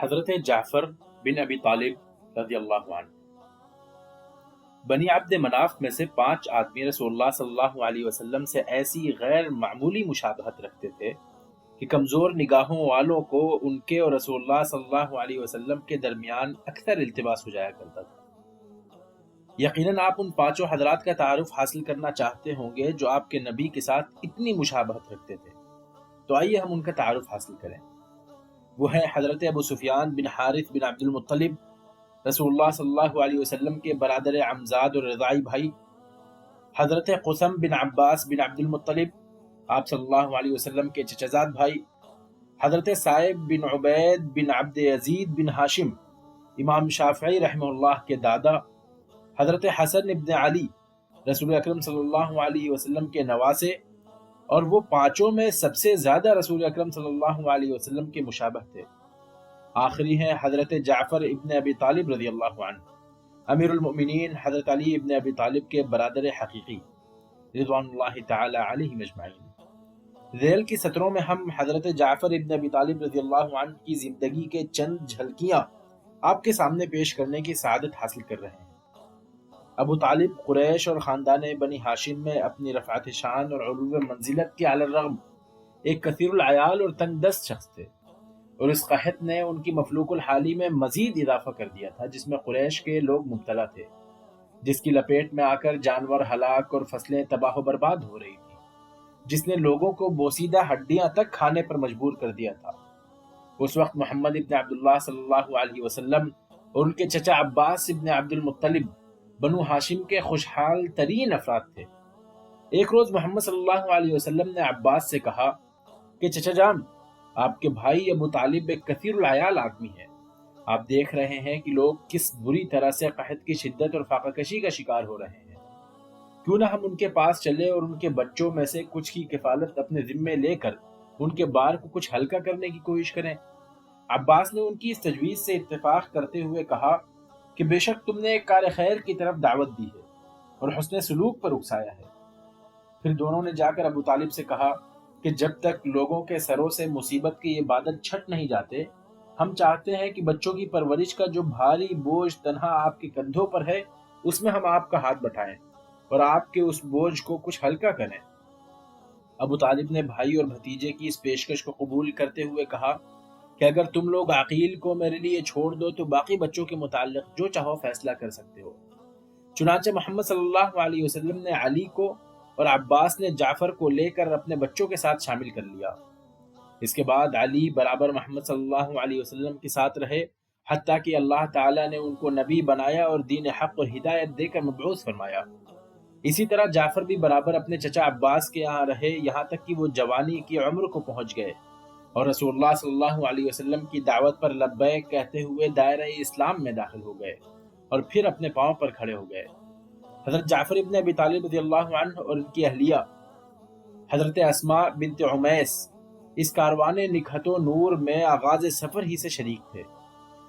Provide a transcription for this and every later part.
حضرت جعفر بن ابی طالب رضی اللہ عنہ بنی عبد مناف میں سے 5 آدمی رسول اللہ صلی اللہ علیہ وسلم سے ایسی غیر معمولی مشابہت رکھتے تھے کہ کمزور نگاہوں والوں کو ان کے اور رسول اللہ صلی اللہ علیہ وسلم کے درمیان اکثر التباس ہو جایا کرتا تھا۔ یقیناً آپ ان 5 حضرات کا تعارف حاصل کرنا چاہتے ہوں گے جو آپ کے نبی کے ساتھ اتنی مشابہت رکھتے تھے، تو آئیے ہم ان کا تعارف حاصل کریں۔ وہ ہیں حضرت ابو سفیان بن حارث بن عبد المطلب، رسول اللہ صلی اللہ علیہ وسلم کے برادر عمزاد اور رضاعی بھائی۔ حضرت قسم بن عباس بن عبد المطلب، آپ صلی اللہ علیہ وسلم کے چچزاد بھائی۔ حضرت صائب بن عبید بن عبد یزید بن ہاشم، امام شافعی رحمہ اللہ کے دادا۔ حضرت حسن ابن علی، رسول اکرم صلی اللہ علیہ وسلم کے نواسے، اور وہ 5 میں سب سے زیادہ رسول اکرم صلی اللہ علیہ وسلم کے مشابہ تھے۔ آخری ہیں حضرت جعفر ابن ابی طالب رضی اللہ عنہ، امیر المؤمنین حضرت علی ابن ابی طالب کے برادر حقیقی رضوان اللہ تعالی علیہ مجمعین۔ ذیل کی سطروں میں ہم حضرت جعفر ابن ابی طالب رضی اللہ عنہ کی زندگی کے چند جھلکیاں آپ کے سامنے پیش کرنے کی سعادت حاصل کر رہے ہیں۔ ابو طالب قریش اور خاندان بنی ہاشم میں اپنی رفعت شان اور علو منزلت کے علی الرغم ایک کثیر العیال اور تنگ دست شخص تھے، اور اس قحط نے ان کی مفلوق الحالی میں مزید اضافہ کر دیا تھا جس میں قریش کے لوگ مبتلا تھے، جس کی لپیٹ میں آ کر جانور ہلاک اور فصلیں تباہ و برباد ہو رہی تھیں، جس نے لوگوں کو بوسیدہ ہڈیاں تک کھانے پر مجبور کر دیا تھا۔ اس وقت محمد ابن عبداللہ صلی اللہ علیہ وسلم اور ان کے چچا عباس ابن عبد المطلب بنو ہاشم کے خوشحال ترین افراد تھے۔ ایک روز محمد صلی اللہ علیہ وسلم نے عباس سے کہا کہ چچا جان، آپ کے بھائی ابو طالب ایک کثیر العیال آدمی ہے، آپ دیکھ رہے ہیں کہ لوگ کس بری طرح سے قحط کی شدت اور فاقہ کشی کا شکار ہو رہے ہیں، کیوں نہ ہم ان کے پاس چلے اور ان کے بچوں میں سے کچھ کی کفالت اپنے ذمے لے کر ان کے بار کو کچھ ہلکا کرنے کی کوشش کریں۔ عباس نے ان کی اس تجویز سے اتفاق کرتے ہوئے کہا کہ بے شک تم نے ایک کار خیر کی طرف دعوت دی ہے اور حسن سلوک پر اکسایا ہے۔ پھر دونوں نے جا کر ابو طالب سے کہا کہ جب تک لوگوں کے سروں سے مصیبت کے یہ بادل چھٹ نہیں جاتے، ہم چاہتے ہیں کہ بچوں کی پرورش کا جو بھاری بوجھ تنہا آپ کے کندھوں پر ہے، اس میں ہم آپ کا ہاتھ بٹھائیں اور آپ کے اس بوجھ کو کچھ ہلکا کریں۔ ابو طالب نے بھائی اور بھتیجے کی اس پیشکش کو قبول کرتے ہوئے کہا کہ اگر تم لوگ عقیل کو میرے لیے چھوڑ دو تو باقی بچوں کے متعلق جو چاہو فیصلہ کر سکتے ہو۔ چنانچہ محمد صلی اللہ علیہ وسلم نے علی کو اور عباس نے جعفر کو لے کر اپنے بچوں کے ساتھ شامل کر لیا۔ اس کے بعد علی برابر محمد صلی اللہ علیہ وسلم کے ساتھ رہے، حتیٰ کہ اللہ تعالیٰ نے ان کو نبی بنایا اور دین حق اور ہدایت دے کر مبعوث فرمایا۔ اسی طرح جعفر بھی برابر اپنے چچا عباس کے یہاں رہے، یہاں تک کہ وہ جوانی کی عمر کو پہنچ گئے اور رسول اللہ صلی اللہ علیہ وسلم کی دعوت پر لبیک کہتے ہوئے دائرہ اسلام میں داخل ہو گئے اور پھر اپنے پاؤں پر کھڑے ہو گئے۔ حضرت جعفر ابن ابی طالب رضی اللہ عنہ اور ان کی اہلیہ حضرت اسماء بنت عمیس اس کاروان نکہت و نور میں آغاز سفر ہی سے شریک تھے۔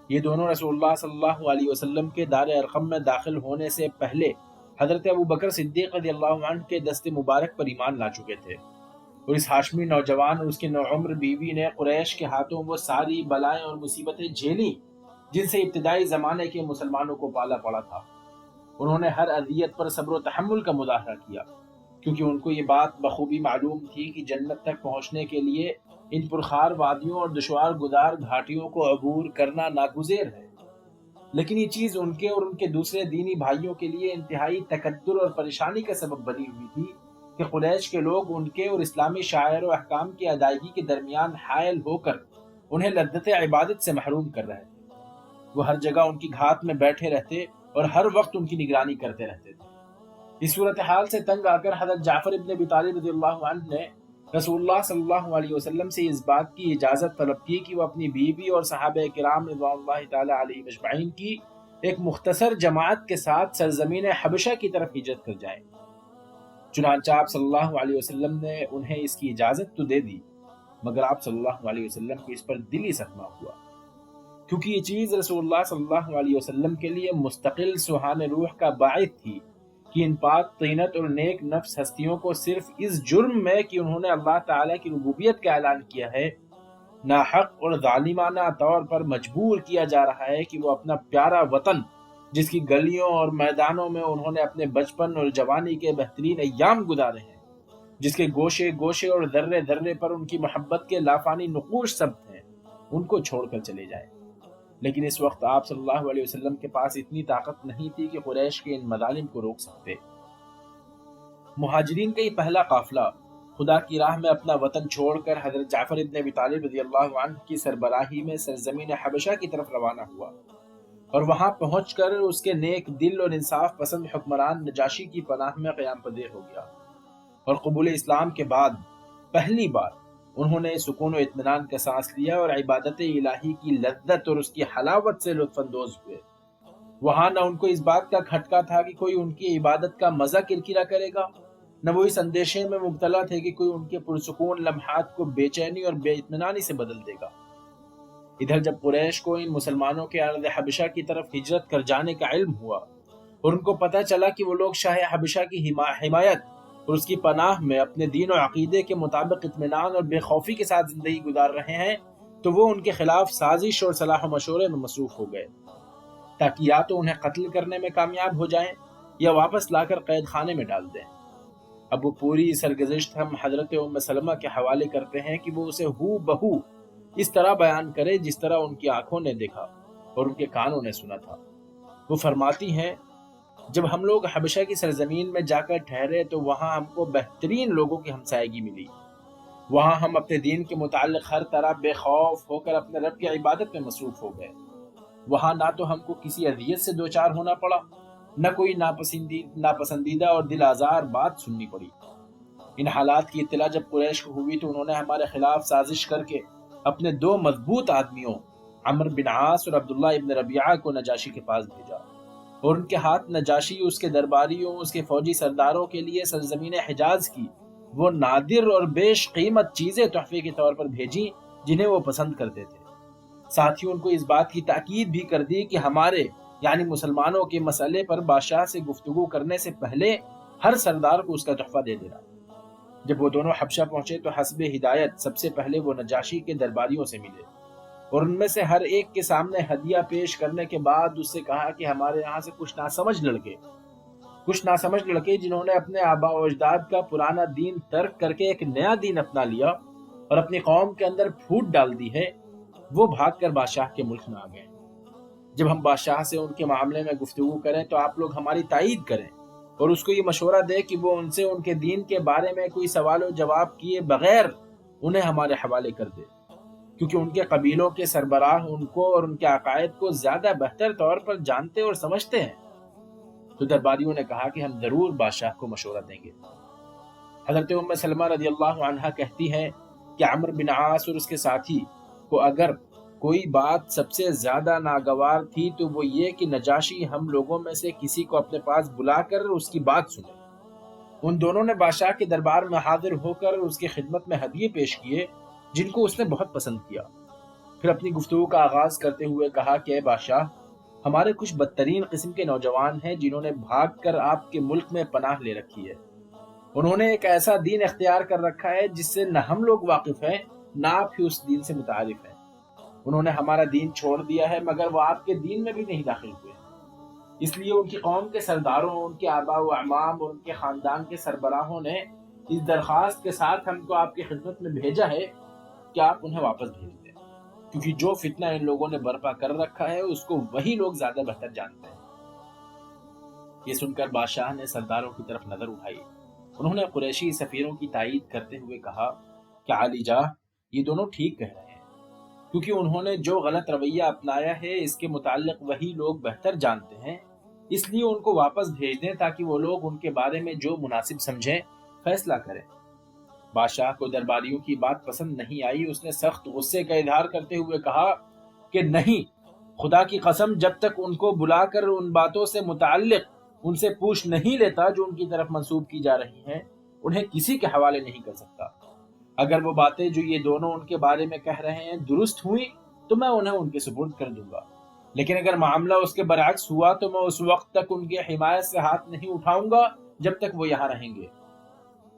یہ دونوں رسول اللہ صلی اللہ علیہ وسلم کے دار ارقم میں داخل ہونے سے پہلے حضرت ابو بکر صدیق رضی اللہ عنہ کے دست مبارک پر ایمان لا چکے تھے، اور اس ہاشمی نوجوان اور اس کی نوعمر بیوی نے قریش کے ہاتھوں وہ ساری بلائیں اور مصیبتیں جھیلیں جن سے ابتدائی زمانے کے مسلمانوں کو پالا پڑا تھا۔ انہوں نے ہر اذیت پر صبر و تحمل کا مظاہرہ کیا، کیونکہ ان کو یہ بات بخوبی معلوم تھی کہ جنت تک پہنچنے کے لیے ان پرخار وادیوں اور دشوار گزار گھاٹیوں کو عبور کرنا ناگزیر ہے، لیکن یہ چیز ان کے اور ان کے دوسرے دینی بھائیوں کے لیے انتہائی تکدر اور پریشانی کا سبب بنی ہوئی تھی کہ قریش کے لوگ ان کے اور اسلامی شعائر و احکام کی ادائیگی کے درمیان حائل ہو کر انہیں لذت عبادت سے محروم کر رہے تھے۔ وہ ہر جگہ ان کی گھات میں بیٹھے رہتے اور ہر وقت ان کی نگرانی کرتے رہتے تھے۔ اس صورتحال سے تنگ آ کر حضرت جعفر ابن ابی طالب رضی اللہ عنہ نے رسول اللہ صلی اللہ علیہ وسلم سے اس بات کی اجازت طلب کی کہ وہ اپنی بیوی اور صحابہ کرام رضوان اللہ تعالی علیہ مجمعین کی ایک مختصر جماعت کے ساتھ سرزمین حبشہ کی طرف ہجرت کر جائیں۔ چنانچہ آپ صلی اللہ علیہ وسلم نے انہیں اس کی اجازت تو دے دی، مگر آپ صلی اللہ علیہ وسلم کو اس پر دلی صدمہ ہوا، کیونکہ یہ چیز رسول اللہ صلی اللہ علیہ وسلم کے لیے مستقل سوہان روح کا باعث تھی کہ ان پاک طینت اور نیک نفس ہستیوں کو صرف اس جرم میں کہ انہوں نے اللہ تعالیٰ کی ربوبیت کا اعلان کیا ہے، ناحق اور ظالمانہ طور پر مجبور کیا جا رہا ہے کہ وہ اپنا پیارا وطن، جس کی گلیوں اور میدانوں میں انہوں نے اپنے بچپن اور جوانی کے بہترین ایام گزارے ہیں، جس کے گوشے گوشے اور ذرے ذرے پر ان کی محبت کے لافانی نقوش ثبت ہیں، ان کو چھوڑ کر چلے جائیں۔ لیکن اس وقت آپ صلی اللہ علیہ وسلم کے پاس اتنی طاقت نہیں تھی کہ قریش کے ان مظالم کو روک سکتے۔ مہاجرین کا یہ پہلا قافلہ خدا کی راہ میں اپنا وطن چھوڑ کر حضرت جعفر ابن ابی طالب رضی اللہ عنہ کی سربراہی میں سرزمین حبشہ کی طرف روانہ ہوا، اور وہاں پہنچ کر اس کے نیک دل اور انصاف پسند حکمران نجاشی کی پناہ میں قیام پذیر ہو گیا، اور قبول اسلام کے بعد پہلی بار انہوں نے سکون و اطمینان کا سانس لیا اور عبادت الہی کی لذت اور اس کی حلاوت سے لطف اندوز ہوئے۔ وہاں نہ ان کو اس بات کا کھٹکا تھا کہ کوئی ان کی عبادت کا مزہ کرکرا کرے گا، نہ وہ اس اندیشے میں مبتلا تھے کہ کوئی ان کے پرسکون لمحات کو بے چینی اور بے اطمینانی سے بدل دے گا۔ ادھر جب قریش کو ان مسلمانوں کے ارض حبشہ کی طرف ہجرت کر جانے کا علم ہوا، اور ان کو پتہ چلا کہ وہ لوگ شاہ حبشہ کی حمایت اور اس کی پناہ میں اپنے دین و عقیدے کے مطابق اطمینان اور بے خوفی کے ساتھ زندگی گزار رہے ہیں، تو وہ ان کے خلاف سازش اور صلاح و مشورے میں مصروف ہو گئے، تاکہ یا تو انہیں قتل کرنے میں کامیاب ہو جائیں یا واپس لا کر قید خانے میں ڈال دیں۔ اب وہ پوری سرگزشت ہم حضرت ام سلمہ کے حوالے کرتے ہیں کہ وہ اسے ہو بہو اس طرح بیان کرے جس طرح ان کی آنکھوں نے دیکھا اور ان کے کانوں نے سنا تھا۔ وہ فرماتی ہیں، جب ہم لوگ حبشہ کی سرزمین میں جا کر ٹھہرے تو وہاں ہم کو بہترین لوگوں کی ہمسائیگی ملی۔ وہاں ہم اپنے دین کے متعلق ہر طرح بے خوف ہو کر اپنے رب کی عبادت میں مصروف ہو گئے۔ وہاں نہ تو ہم کو کسی اذیت سے دوچار ہونا پڑا، نہ کوئی ناپسندیدہ اور دل آزار بات سننی پڑی۔ ان حالات کی اطلاع جب قریش کو ہوئی تو انہوں نے ہمارے خلاف سازش کر کے اپنے دو مضبوط آدمیوں عمرو بن عاص اور عبداللہ ابن ربیعہ کو نجاشی کے پاس بھیجا، اور ان کے ہاتھ نجاشی اس کے درباریوں اس کے فوجی سرداروں کے لیے سرزمین حجاز کی وہ نادر اور بیش قیمت چیزیں تحفے کے طور پر بھیجی جنہیں وہ پسند کرتے تھے۔ ساتھ ہی ان کو اس بات کی تاکید بھی کر دی کہ ہمارے یعنی مسلمانوں کے مسئلے پر بادشاہ سے گفتگو کرنے سے پہلے ہر سردار کو اس کا تحفہ دے دینا۔ جب وہ دونوں حبشہ پہنچے تو حسب ہدایت سب سے پہلے وہ نجاشی کے درباریوں سے ملے، اور ان میں سے ہر ایک کے سامنے ہدیہ پیش کرنے کے بعد اس سے کہا کہ ہمارے یہاں سے کچھ ناسمجھ لڑکے جنہوں نے اپنے آباء و اجداد کا پرانا دین ترک کر کے ایک نیا دین اپنا لیا اور اپنی قوم کے اندر پھوٹ ڈال دی ہے، وہ بھاگ کر بادشاہ کے ملک میں آ گئے۔ جب ہم بادشاہ سے ان کے معاملے میں گفتگو کریں تو آپ لوگ ہماری تائید کریں اور اس کو یہ مشورہ دے کہ وہ ان سے ان کے دین کے بارے میں کوئی سوال و جواب کیے بغیر انہیں ہمارے حوالے کر دے، کیونکہ ان کے قبیلوں کے سربراہ ان کو اور ان کے عقائد کو زیادہ بہتر طور پر جانتے اور سمجھتے ہیں۔ تو درباریوں نے کہا کہ ہم ضرور بادشاہ کو مشورہ دیں گے۔ حضرت ام سلمہ رضی اللہ عنہا کہتی ہیں کہ عمرو بن عاص اور اس کے ساتھی کو اگر کوئی بات سب سے زیادہ ناگوار تھی تو وہ یہ کہ نجاشی ہم لوگوں میں سے کسی کو اپنے پاس بلا کر اس کی بات سنے۔ ان دونوں نے بادشاہ کے دربار میں حاضر ہو کر اس کی خدمت میں ہدیے پیش کیے جن کو اس نے بہت پسند کیا۔ پھر اپنی گفتگو کا آغاز کرتے ہوئے کہا کہ اے بادشاہ، ہمارے کچھ بدترین قسم کے نوجوان ہیں جنہوں نے بھاگ کر آپ کے ملک میں پناہ لے رکھی ہے۔ انہوں نے ایک ایسا دین اختیار کر رکھا ہے جس سے نہ ہم لوگ واقف ہیں نہ آپ ہی اس دین سے متعارف ہیں۔ انہوں نے ہمارا دین چھوڑ دیا ہے مگر وہ آپ کے دین میں بھی نہیں داخل ہوئے، اس لیے ان کی قوم کے سرداروں، ان کے آباء و اعمام اور ان کے خاندان کے سربراہوں نے اس درخواست کے ساتھ ہم کو آپ کی خدمت میں بھیجا ہے کہ آپ انہیں واپس بھیج دیں، کیونکہ جو فتنہ ان لوگوں نے برپا کر رکھا ہے اس کو وہی لوگ زیادہ بہتر جانتے ہیں۔ یہ سن کر بادشاہ نے سرداروں کی طرف نظر اٹھائی۔ انہوں نے قریشی سفیروں کی تائید کرتے ہوئے کہا کہ عالی جاہ، یہ دونوں ٹھیک کہہ رہے ہیں، کیونکہ انہوں نے جو غلط رویہ اپنایا ہے اس کے متعلق وہی لوگ بہتر جانتے ہیں، اس لیے ان کو واپس بھیج دیں تاکہ وہ لوگ ان کے بارے میں جو مناسب سمجھیں فیصلہ کریں۔ بادشاہ کو درباریوں کی بات پسند نہیں آئی۔ اس نے سخت غصے کا اظہار کرتے ہوئے کہا کہ نہیں، خدا کی قسم، جب تک ان کو بلا کر ان باتوں سے متعلق ان سے پوچھ نہیں لیتا جو ان کی طرف منسوب کی جا رہی ہیں، انہیں کسی کے حوالے نہیں کر سکتا۔ اگر وہ باتیں جو یہ دونوں ان کے بارے میں کہہ رہے ہیں درست ہوئی تو میں انہیں ان کے سپرد کر دوں گا، لیکن اگر معاملہ اس کے برعکس ہوا تو میں اس وقت تک ان کی حمایت سے ہاتھ نہیں اٹھاؤں گا جب تک وہ یہاں رہیں گے۔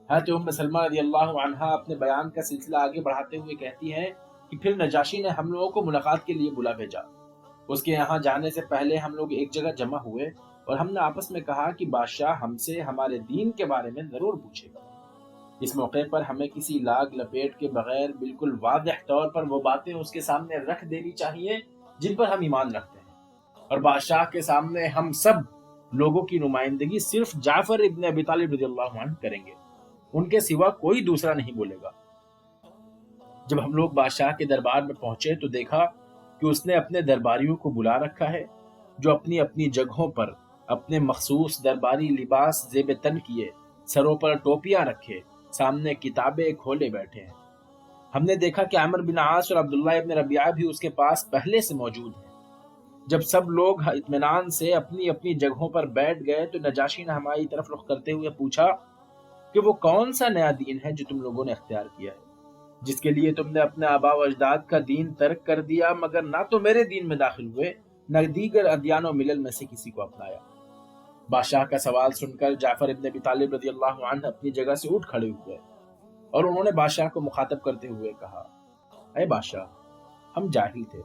حضرت ام سلمہ رضی اللہ عنہا اپنے بیان کا سلسلہ آگے بڑھاتے ہوئے کہتی ہیں کہ پھر نجاشی نے ہم لوگوں کو ملاقات کے لیے بلا بھیجا۔ اس کے یہاں جانے سے پہلے ہم لوگ ایک جگہ جمع ہوئے اور ہم نے آپس میں کہا کہ بادشاہ ہم سے ہمارے دین کے بارے میں ضرور پوچھے گا۔ اس موقع پر ہمیں کسی لاگ لپیٹ کے بغیر بالکل واضح طور پر وہ باتیں اس کے سامنے رکھ دینی چاہیے جن پر ہم ایمان رکھتے ہیں، اور بادشاہ کے سامنے ہم سب لوگوں کی نمائندگی صرف جعفر ابن ابی طالب رضی اللہ عنہ کریں گے، ان کے سوا کوئی دوسرا نہیں بولے گا۔ جب ہم لوگ بادشاہ کے دربار میں پہنچے تو دیکھا کہ اس نے اپنے درباریوں کو بلا رکھا ہے، جو اپنی اپنی جگہوں پر اپنے مخصوص درباری لباس زیب تن کیے، سروں پر ٹوپیاں رکھے، سامنے کتابیں کھولے بیٹھے ہیں۔ ہم نے دیکھا کہ عمر بن عاص اور عبداللہ ابن ربیعہ بھی اس کے پاس پہلے سے موجود ہیں۔ جب سب لوگ اطمینان سے اپنی اپنی جگہوں پر بیٹھ گئے تو نجاشی نے ہماری طرف رخ کرتے ہوئے پوچھا کہ وہ کون سا نیا دین ہے جو تم لوگوں نے اختیار کیا ہے، جس کے لیے تم نے اپنے آباء و اجداد کا دین ترک کر دیا، مگر نہ تو میرے دین میں داخل ہوئے نہ دیگر ادیان و ملل میں سے کسی کو اپنایا۔ بادشاہ کا سوال سن کر جعفر ابن ابی طالب رضی اللہ عنہ اپنی جگہ سے اٹھ کھڑے ہوئے اور انہوں نے بادشاہ کو مخاطب کرتے ہوئے کہا، اے بادشاہ، ہم جاہل تھے،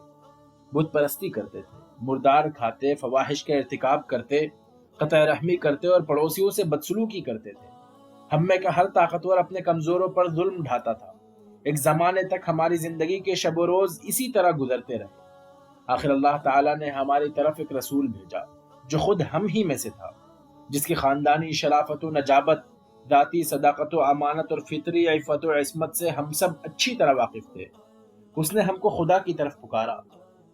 بت پرستی کرتے تھے، مردار کھاتے، فواحش کا ارتکاب کرتے، قطع رحمی کرتے اور پڑوسیوں سے بدسلوکی کرتے تھے۔ ہم میں کا ہر طاقتور اپنے کمزوروں پر ظلم ڈھاتا تھا۔ ایک زمانے تک ہماری زندگی کے شب و روز اسی طرح گزرتے رہے۔ آخر اللہ تعالیٰ نے ہماری طرف ایک رسول بھیجا جو خود ہم ہی میں سے تھا، جس کی خاندانی شرافت و نجابت، ذاتی صداقت و امانت اور فطری عفت و عصمت سے ہم سب اچھی طرح واقف تھے۔ اس نے ہم کو خدا کی طرف پکارا،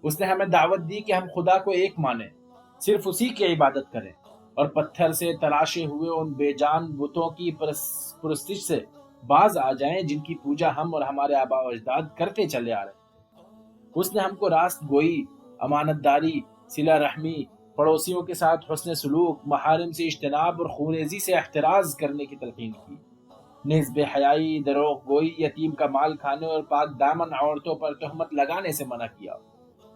اس نے ہمیں دعوت دی کہ ہم خدا کو ایک مانیں، صرف اسی کی عبادت کریں اور پتھر سے تراشے ہوئے ان بے جان بتوں کی پرستش سے باز آ جائیں جن کی پوجا ہم اور ہمارے آباء و اجداد کرتے چلے آ رہے تھے۔ اس نے ہم کو راست گوئی، امانت داری، صلہ رحمی، پڑوسیوں کے ساتھ حسن سلوک، محارم سے اجتناب اور خوریزی سے احتراز کرنے کی تلقین کی، نیز بے حیائی، دروغ گوئی، یتیم کا مال کھانے اور پاک دامن عورتوں پر تہمت لگانے سے منع کیا۔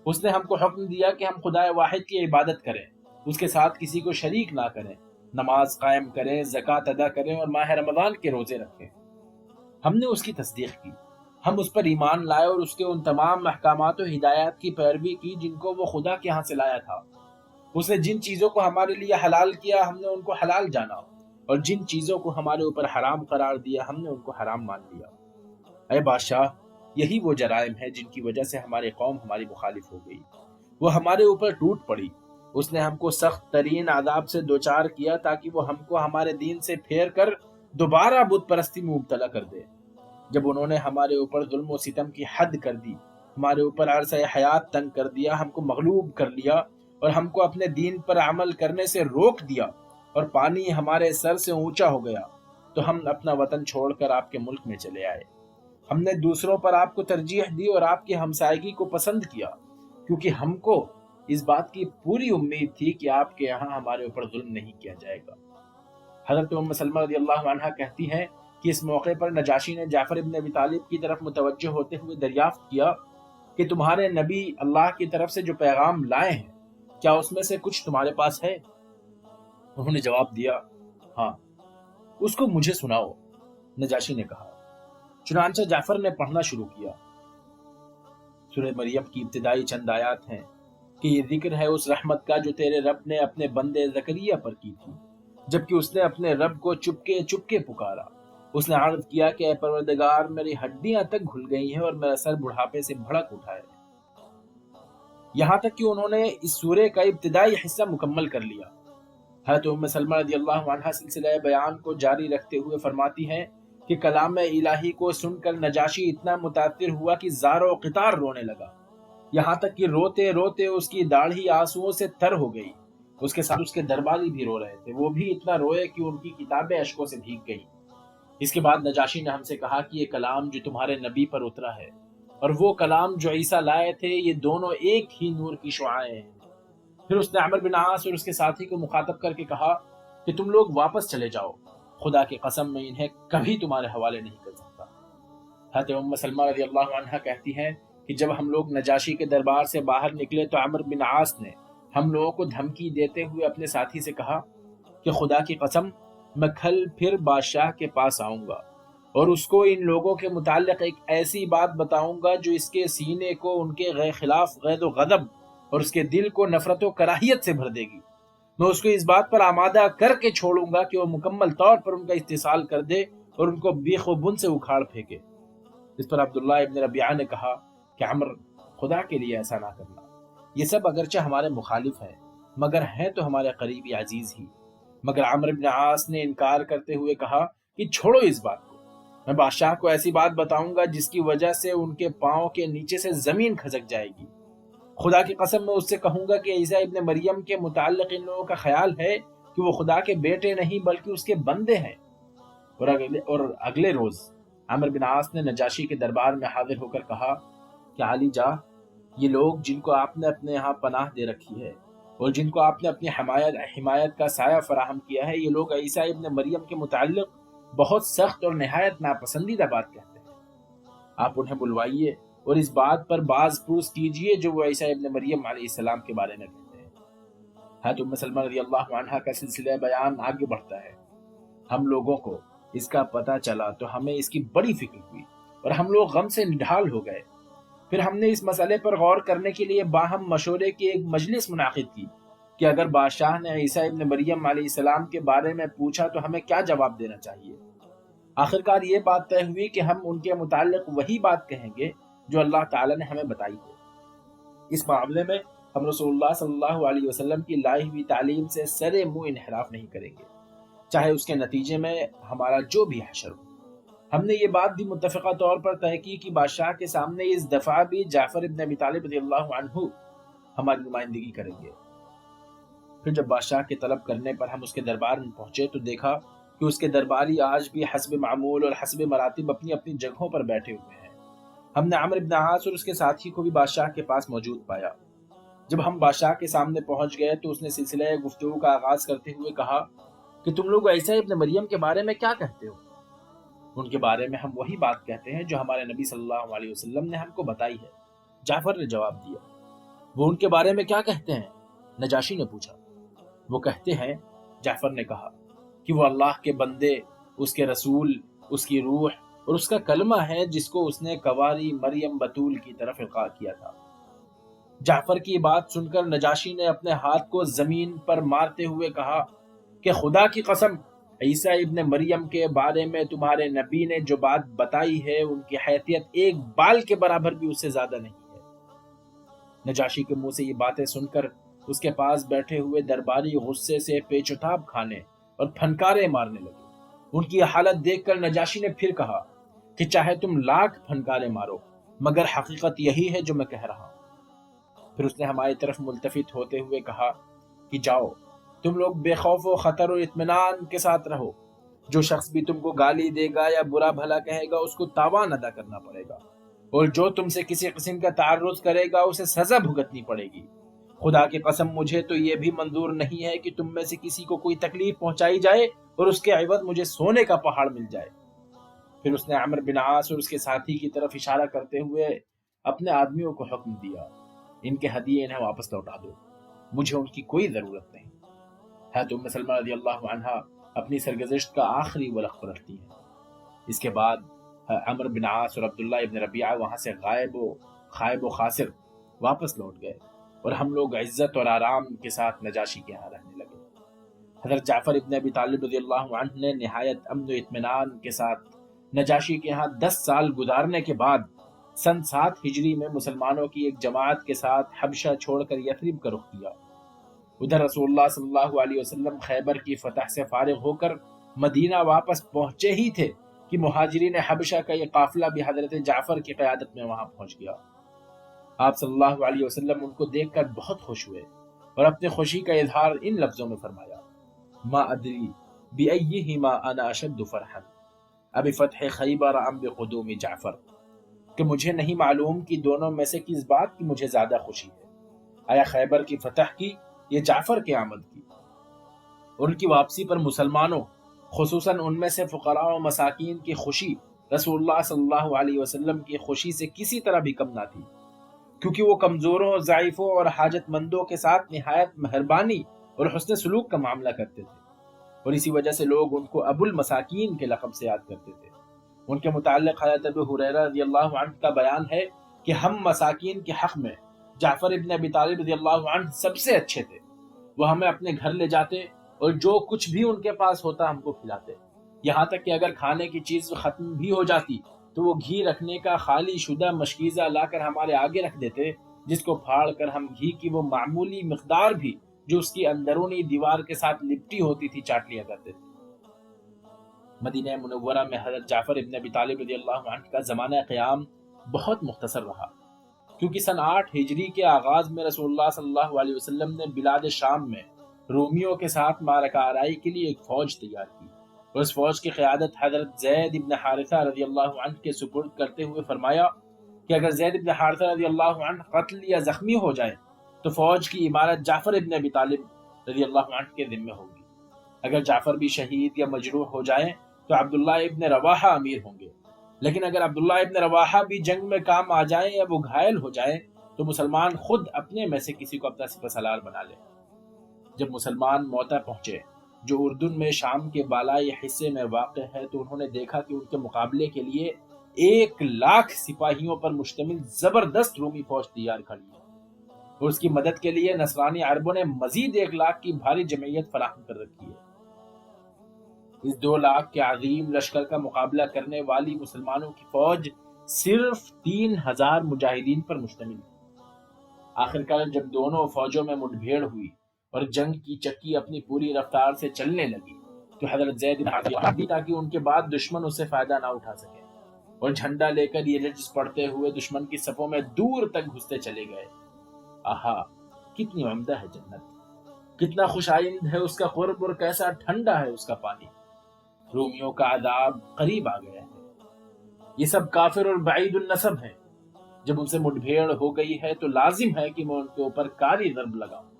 اس نے ہم کو حکم دیا کہ ہم خدا واحد کی عبادت کریں، اس کے ساتھ کسی کو شریک نہ کریں، نماز قائم کریں، زکوٰۃ ادا کریں اور ماہ رمضان کے روزے رکھیں۔ ہم نے اس کی تصدیق کی، ہم اس پر ایمان لائے اور اس کے ان تمام احکامات و ہدایات کی پیروی کی جن کو وہ خدا کے ہاں سے لایا تھا۔ اس نے جن چیزوں کو ہمارے لیے حلال کیا ہم نے ان کو حلال جانا، اور جن چیزوں کو ہمارے اوپر حرام قرار دیا ہم نے ان کو حرام مان لیا۔ اے بادشاہ، یہی وہ جرائم ہے جن کی وجہ سے ہماری قوم ہماری مخالف ہو گئی، وہ ہمارے اوپر ٹوٹ پڑی۔ اس نے ہم کو سخت ترین عذاب سے دوچار کیا تاکہ وہ ہم کو ہمارے دین سے پھیر کر دوبارہ بت پرستی میں مبتلا کر دے۔ جب انہوں نے ہمارے اوپر ظلم و ستم کی حد کر دی، ہمارے اوپر عرصہ حیات تنگ کر دیا، ہم کو مغلوب کر لیا اور ہم کو اپنے دین پر عمل کرنے سے روک دیا اور پانی ہمارے سر سے اونچا ہو گیا، تو ہم اپنا وطن چھوڑ کر آپ کے ملک میں چلے آئے۔ ہم نے دوسروں پر آپ کو ترجیح دی اور آپ کی ہمسائیگی کو پسند کیا، کیونکہ ہم کو اس بات کی پوری امید تھی کہ آپ کے یہاں ہمارے اوپر ظلم نہیں کیا جائے گا۔ حضرت ام سلمہ رضی اللہ عنہا کہتی ہیں کہ اس موقع پر نجاشی نے جعفر ابن ابی طالب کی طرف متوجہ ہوتے ہوئے دریافت کیا کہ تمہارے نبی اللہ کی طرف سے جو پیغام لائے ہیں، کیا اس میں سے کچھ تمہارے پاس ہے؟ انہوں نے جواب دیا، ہاں، اس کو مجھے سناؤ۔ نجاشی نے کہا۔ چنانچہ جعفر نے پڑھنا شروع کیا۔ سورہ مریم کی ابتدائی چند آیات ہیں کہ یہ ذکر ہے اس رحمت کا جو تیرے رب نے اپنے بندے زکریا پر کی تھی، جبکہ اس نے اپنے رب کو چپکے چپکے پکارا۔ اس نے عرض کیا کہ اے پروردگار، میری ہڈیاں تک گھل گئی ہیں اور میرا سر بڑھاپے سے بھڑک اٹھا ہے۔ یہاں تک کہ انہوں نے اس سورے کا ابتدائی حصہ مکمل کر لیا۔ حضرت ام سلمہ رضی اللہ عنہا سلسلہ بیان کو جاری رکھتے ہوئے فرماتی ہیں کہ کلام الہی کو سن کر نجاشی اتنا متاثر ہوا کہ زار و قطار رونے لگا، یہاں تک کہ روتے روتے اس کی داڑھی آنسوؤں سے تر ہو گئی۔ اس کے ساتھ اس کے درباری بھی رو رہے تھے، وہ بھی اتنا روئے کہ ان کی کتابیں اشکوں سے بھیگ گئیں۔ اس کے بعد نجاشی نے ہم سے کہا کہ یہ کلام جو تمہارے نبی پر اترا ہے اور وہ کلام جو عیسیٰ لائے تھے، یہ دونوں ایک ہی نور کی شعاعیں ہیں۔ پھر اس نے عمر بن عاص اور اس کے ساتھی کو مخاطب کر کے کہا کہ تم لوگ واپس چلے جاؤ، خدا کی قسم میں انہیں کبھی تمہارے حوالے نہیں کر سکتا۔ حضرت ام سلمہ رضی اللہ عنہا کہتی ہیں کہ جب ہم لوگ نجاشی کے دربار سے باہر نکلے تو عمر بن عاص نے ہم لوگوں کو دھمکی دیتے ہوئے اپنے ساتھی سے کہا کہ خدا کی قسم، میں کل پھر بادشاہ کے پاس آؤں گا اور اس کو ان لوگوں کے متعلق ایک ایسی بات بتاؤں گا جو اس کے سینے کو ان کے خلاف غیظ و غضب اور اس کے دل کو نفرت و کراہیت سے بھر دے گی۔ میں اس کو اس بات پر آمادہ کر کے چھوڑوں گا کہ وہ مکمل طور پر ان کا استحصال کر دے اور ان کو بیخ و بن سے اکھاڑ پھینکے۔ اس پر عبداللہ ابن ربیعہ نے کہا کہ عمر، خدا کے لیے ایسا نہ کرنا، یہ سب اگرچہ ہمارے مخالف ہیں مگر ہیں تو ہمارے قریبی عزیز ہی۔ مگر عمرو بن عاص نے انکار کرتے ہوئے کہا کہ چھوڑو اس بات کو، میں بادشاہ کو ایسی بات بتاؤں گا جس کی وجہ سے ان کے پاؤں کے نیچے سے زمین کھسک جائے گی۔ خدا کی قسم میں اس سے کہوں گا کہ عیسیٰ ابن مریم کے متعلق ان لوگوں کا خیال ہے کہ وہ خدا کے بیٹے نہیں بلکہ اس کے بندے ہیں۔ اور اگلے روز عمرو بن عاص نے نجاشی کے دربار میں حاضر ہو کر کہا کہ علی جاں، یہ لوگ جن کو آپ نے اپنے یہاں پناہ دے رکھی ہے اور جن کو آپ نے اپنی حمایت کا سایہ فراہم کیا ہے، یہ لوگ عیسیٰ ابن مریم کے متعلق بہت سخت اور نہایت ناپسندیدہ بات کہتے ہیں۔ آپ انہیں بلوائیے اور اس بات پر باز پرس کیجئے جو وہ عیسیٰ ابن مریم علیہ السلام کے بارے میں کہتے ہیں۔ حضرت ام سلمہ رضی اللہ عنہا کا سلسلہ بیان آگے بڑھتا ہے۔ ہم لوگوں کو اس کا پتہ چلا تو ہمیں اس کی بڑی فکر ہوئی اور ہم لوگ غم سے نڈھال ہو گئے۔ پھر ہم نے اس مسئلے پر غور کرنے کے لیے باہم مشورے کی ایک مجلس منعقد کی کہ اگر بادشاہ نے عیسیٰ ابن مریم علیہ السلام کے بارے میں پوچھا تو ہمیں کیا جواب دینا چاہیے۔ آخرکار یہ بات طے ہوئی کہ ہم ان کے متعلق وہی بات کہیں گے جو اللہ تعالی نے ہمیں بتائی ہے۔ اس معاملے میں ہم رسول اللہ صلی اللہ علیہ وسلم کی لائی ہوئی تعلیم سے سرے منہ انحراف نہیں کریں گے، چاہے اس کے نتیجے میں ہمارا جو بھی حشر ہو۔ ہم نے یہ بات بھی متفقہ طور پر طے کی کہ بادشاہ کے سامنے اس دفعہ بھی جعفر ابن ابی طالب رضی اللہ عنہ ہماری نمائندگی کریں گے۔ پھر جب بادشاہ کے طلب کرنے پر ہم اس کے دربار میں پہنچے تو دیکھا کہ اس کے درباری آج بھی حسب معمول اور حسب مراتب اپنی اپنی جگہوں پر بیٹھے ہوئے ہیں۔ ہم نے عمرو بن عاص اور اس کے ساتھی کو بھی بادشاہ کے پاس موجود پایا۔ جب ہم بادشاہ کے سامنے پہنچ گئے تو اس نے سلسلہ گفتگو کا آغاز کرتے ہوئے کہا کہ تم لوگ عیسیٰ ابن مریم کے بارے میں کیا کہتے ہو؟ ان کے بارے میں ہم وہی بات کہتے ہیں جو ہمارے نبی صلی اللہ علیہ وسلم نے ہم کو بتائی ہے، جعفر نے جواب دیا۔ وہ ان کے بارے میں کیا کہتے ہیں؟ نجاشی نے پوچھا۔ وہ کہتے ہیں، جعفر نے کہا، کہ وہ اللہ کے بندے، اس کے رسول، اس کی روح اور اس کا کلمہ ہے جس کو اس نے کنواری مریم بتول کی طرف القاء کیا تھا۔ جعفر کی بات سن کر نجاشی نے اپنے ہاتھ کو زمین پر مارتے ہوئے کہا کہ خدا کی قسم، عیسیٰ ابن مریم کے بارے میں تمہارے نبی نے جو بات بتائی ہے ان کی حیثیت ایک بال کے برابر بھی اس سے زیادہ نہیں ہے۔ نجاشی کے منہ سے یہ باتیں سن کر اس کے پاس بیٹھے ہوئے درباری غصے سے پیچتاب کھانے اور پھنکارے مارنے لگے۔ ان کی حالت دیکھ کر نجاشی نے پھر کہا کہ چاہے تم لاکھ پھنکارے مارو مگر حقیقت یہی ہے جو میں کہہ رہا ہوں۔ پھر اس نے ہماری طرف ملتفت ہوتے ہوئے کہا کہ جاؤ، تم لوگ بے خوف و خطر و اطمینان کے ساتھ رہو۔ جو شخص بھی تم کو گالی دے گا یا برا بھلا کہے گا اس کو تاوان ادا کرنا پڑے گا، اور جو تم سے کسی قسم کا تعرض کرے گا اسے سزا بھگتنی پڑے گی۔ خدا کی قسم، مجھے تو یہ بھی منظور نہیں ہے کہ تم میں سے کسی کو کوئی تکلیف پہنچائی جائے اور اس کے عوض مجھے سونے کا پہاڑ مل جائے۔ پھر اس نے عمرو بن عاص اور اس کے ساتھی کی طرف اشارہ کرتے ہوئے اپنے آدمیوں کو حکم دیا، ان کے ہدیے انہیں واپس لوٹا دو، مجھے ان کی کوئی ضرورت نہیں۔ حضرت ام سلمہ رضی اللہ عنہا اپنی سرگزشت کا آخری ورق پلٹتی ہیں۔ اس کے بعد عمرو بن عاص اور عبداللہ ابن ربیعہ وہاں سے غائب و خائب و خاسر واپس لوٹ گئے اور ہم لوگ عزت اور آرام کے ساتھ نجاشی کے ہاں رہنے لگے۔ حضرت جعفر ابن ابی طالب رضی اللہ عنہ نے نہایت امن و اطمینان کے ساتھ نجاشی کے ہاں 10 سال گزارنے کے بعد سن 7 ہجری میں مسلمانوں کی ایک جماعت کے ساتھ حبشہ چھوڑ کر یثرب کا رخ کیا۔ ادھر رسول اللہ صلی اللہ علیہ وسلم خیبر کی فتح سے فارغ ہو کر مدینہ واپس پہنچے ہی تھے کہ مہاجرین حبشہ کا یہ قافلہ بھی حضرت جعفر کی قیادت میں وہاں پہنچ گیا۔ آپ صلی اللہ علیہ وسلم ان کو دیکھ کر بہت خوش ہوئے اور اپنے خوشی کا اظہار ان لفظوں میں فرمایا، ما ادری بأیہما انا اشد فرحا ابفتح خیبر ام بقدوم جعفر، کہ مجھے نہیں معلوم کہ دونوں میں سے کس بات کی مجھے زیادہ خوشی ہے، آیا خیبر کی فتح کی یا جعفر کی آمد کی۔ ان کی واپسی پر مسلمانوں، خصوصاً ان میں سے فقراء و مساکین کی خوشی رسول اللہ صلی اللہ علیہ وسلم کی خوشی سے کسی طرح بھی کم نہ تھی، کیونکہ وہ کمزوروں، ضعیفوں اور حاجت مندوں کے ساتھ نہایت مہربانی اور حسن سلوک کا معاملہ کرتے تھے، اور اسی وجہ سے لوگ ان کو ابو المساکین کے لقب سے یاد کرتے تھے۔ ان کے متعلق حضرت ابو ہریرہ رضی اللہ عنہ کا بیان ہے کہ ہم مساکین کے حق میں جعفر ابن ابی طالب رضی اللہ عنہ سب سے اچھے تھے. وہ ہمیں اپنے گھر لے جاتے اور جو کچھ بھی ان کے پاس ہوتا ہم کو کھلاتے. یہاں تک کہ اگر کھانے کی چیز ختم بھی ہو جاتی تو وہ گھی رکھنے کا خالی شدہ مشکیزہ لا کر ہمارے آگے رکھ دیتے، جس کو پھاڑ کر ہم گھی کی وہ معمولی مقدار بھی جو اس کی اندرونی دیوار کے ساتھ لپٹی ہوتی تھی چاٹ لیا کرتے تھے. مدینہ منورہ میں حضرت جعفر ابن ابی طالب رضی اللہ عنہ کا زمانہ قیام بہت مختصر رہا، کیونکہ سن 8 ہجری کے آغاز میں رسول اللہ صلی اللہ علیہ وسلم نے بلاد شام میں رومیوں کے ساتھ معرکہ آرائی کے لیے ایک فوج تیار کی، اور اس فوج کی قیادت حضرت زید ابن حارثہ رضی اللہ عنہ کے سپرد کرتے ہوئے فرمایا کہ اگر زید ابن حارثہ رضی اللہ عنہ قتل یا زخمی ہو جائے تو فوج کی امارت جعفر ابن ابی طالب رضی اللہ عنہ کے ذمہ ہوگی. اگر جعفر بھی شہید یا مجروح ہو جائیں تو عبداللہ ابن رواحہ امیر ہوں گے، لیکن اگر عبداللہ ابن رواحہ بھی جنگ میں کام آ جائیں یا وہ گھائل ہو جائیں تو مسلمان خود اپنے میں سے کسی کو اپنا سپہ سالار بنا لیں. جب مسلمان موتا پہنچے جو اردن میں شام کے بالائی حصے میں واقع ہے تو انہوں نے دیکھا کہ ان کے مقابلے کے لیے 1,00,000 سپاہیوں پر مشتمل زبردست رومی فوج تیار کھڑی ہے، اور اس کی مدد کے لیے نصرانی عربوں نے مزید 1,00,000 کی بھاری جمعیت فراہم کر رکھی ہے. اس 2,00,000 کے عظیم لشکر کا مقابلہ کرنے والی مسلمانوں کی فوج صرف 3,000 مجاہدین پر مشتمل ہے. آخرکار جب دونوں فوجوں میں مٹ بھیڑ ہوئی اور جنگ کی چکی اپنی پوری رفتار سے چلنے لگی تو حضرت زید بن حارثہ تاکہ ان کے بعد دشمن اسے فائدہ نہ اٹھا سکے، اور جھنڈا لے کر یہ رجز پڑھتے ہوئے دشمن کی صفوں میں دور تک گھستے چلے گئے. آہا، کتنی عمدہ ہے جنت، کتنا خوش آئند ہے اس کا قرب، اور کیسا ٹھنڈا ہے اس کا پانی. رومیوں کا عذاب قریب آ گیا ہے. یہ سب کافر اور بعید النسب ہیں. جب ان سے مٹبھیڑ ہو گئی ہے تو لازم ہے کہ میں ان کے اوپر کاری ضرب لگاؤں.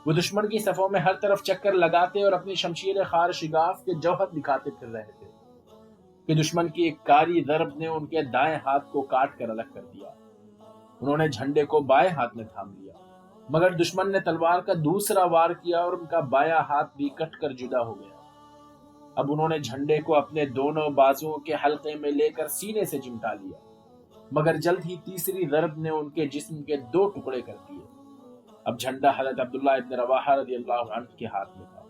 وہ دشمن کی صفوں میں ہر طرف چکر لگاتے اور اپنی شمشیر خار شگاف کے جوہر دکھاتے پھر رہے تھے کہ دشمن کی ایک کاری ضرب نے ان کے دائیں ہاتھ کو کاٹ کر الگ کر دیا. انہوں نے جھنڈے کو بائیں ہاتھ میں تھام لیا، مگر دشمن نے تلوار کا دوسرا وار کیا اور ان کا بایاں ہاتھ بھی کٹ کر جدا ہو گیا. اب انہوں نے جھنڈے کو اپنے دونوں بازوؤں کے حلقے میں لے کر سینے سے چمٹا لیا، مگر جلد ہی تیسری ضرب نے ان کے جسم کے 2 ٹکڑے کر دیے. اب جھنڈا حضرت عبداللہ ابن رواحہ رضی اللہ عنہ کے ہاتھ میں تھا.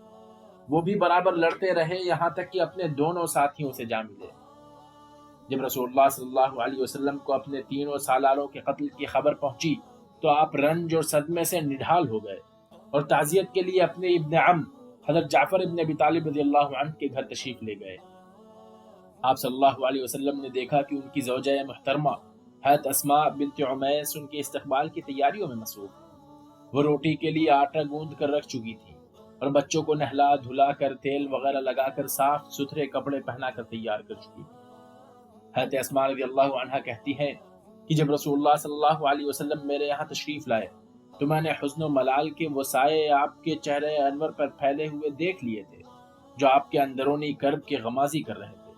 وہ بھی برابر لڑتے رہے یہاں تک کہ اپنے دونوں ساتھیوں سے جا ملے. جب رسول اللہ صلی اللہ علیہ وسلم کو اپنے تینوں سالاروں کے قتل کی خبر پہنچی تو آپ رنج اور صدمے سے نڈھال ہو گئے اور تعزیت کے لیے اپنے ابن عم حضرت جعفر ابن ابی طالب رضی اللہ عنہ کے گھر تشریف لے گئے. آپ صلی اللہ علیہ وسلم نے دیکھا کہ ان کی زوجہ محترمہ حضرت اسماء بنت عمیس ان کے استقبال کی تیاریوں میں مصروف ہیں. وہ روٹی کے لیے آٹا گوندھ کر رکھ چکی تھی اور بچوں کو نہلا دھلا کر تیل وغیرہ لگا کر صاف ستھرے کپڑے پہنا کر تیار کر چکی تھی. حضرت اسماء رضی اللہ عنہا کہتی ہیں کہ جب رسول اللہ صلی اللہ علیہ وسلم میرے یہاں تشریف لائے تو میں نے حزن و ملال کے وہ سائے آپ کے چہرے انور پر پھیلے ہوئے دیکھ لیے تھے جو آپ کے اندرونی کرب کی غمازی کر رہے تھے.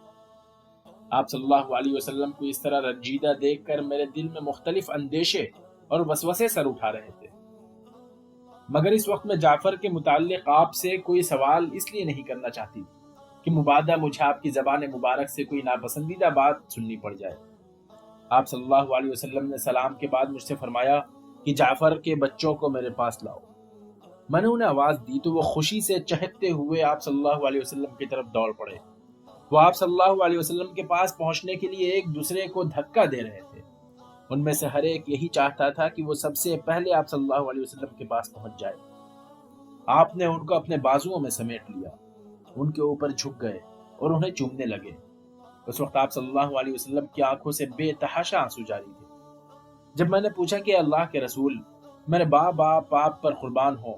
آپ صلی اللہ علیہ وسلم کو اس طرح رنجیدہ دیکھ کر میرے دل میں مختلف اندیشے اور وسوسے سر اٹھا رہے تھے، مگر اس وقت میں جعفر کے متعلق آپ سے کوئی سوال اس لیے نہیں کرنا چاہتی کہ مبادہ مجھے آپ کی زبان مبارک سے کوئی ناپسندیدہ بات سننی پڑ جائے. آپ صلی اللہ علیہ وسلم نے سلام کے بعد مجھ سے فرمایا کہ جعفر کے بچوں کو میرے پاس لاؤ. میں نے انہیں آواز دی تو وہ خوشی سے چہکتے ہوئے آپ صلی اللہ علیہ وسلم کی طرف دوڑ پڑے. وہ آپ صلی اللہ علیہ وسلم کے پاس پہنچنے کے لیے ایک دوسرے کو دھکا دے رہے تھے. ان میں سے ہر ایک یہی چاہتا تھا کہ وہ سب سے پہلے آپ صلی اللہ علیہ وسلم کے پاس پہنچ جائے. آپ نے ان کو اپنے بازوؤں میں سمیٹ لیا، ان کے اوپر جھک گئے اور انہیں چومنے لگے. اس وقت آپ صلی اللہ علیہ وسلم کی آنکھوں سے بے تحاشا آنسو جاری تھے. جب میں نے پوچھا کہ اللہ کے رسول، میرے باپ آپ پر قربان ہو،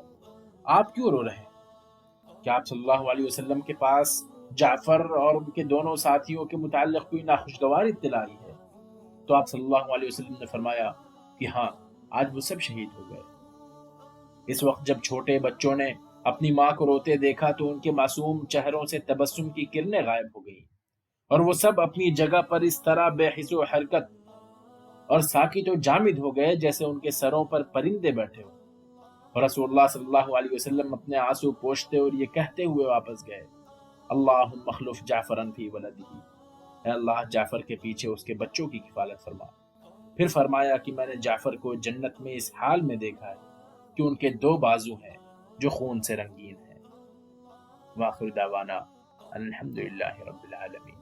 آپ کیوں رو رہے ہیں؟ کیا آپ صلی اللہ علیہ وسلم کے پاس جعفر اور ان کے دونوں ساتھیوں کے متعلق کوئی ناخوشگوار اطلاع آئی ہے؟ تو آپ صلی اللہ علیہ وسلم نے فرمایا کہ ہاں، آج وہ سب شہید ہو گئے. اس وقت جب چھوٹے بچوں نے اپنی ماں کو روتے دیکھا تو ان کے معصوم چہروں سے تبسم کی کرنیں غائب ہو گئیں اور وہ سب اپنی جگہ پر اس طرح بے حس و حرکت اور ساکت و جامد ہو گئے جیسے ان کے سروں پر پرندے بیٹھے ہوں. اور رسول اللہ صلی اللہ علیہ وسلم اپنے آنسو پوچھتے اور یہ کہتے ہوئے واپس گئے، اللہم اخلف جعفرا فی ولدہ، اے اللہ جعفر کے پیچھے اس کے بچوں کی کفالت فرما۔ پھر فرمایا کہ میں نے جعفر کو جنت میں اس حال میں دیکھا ہے کہ ان کے 2 بازو ہیں جو خون سے رنگین ہیں۔ وآخر دعوانا الحمدللہ رب العالمین۔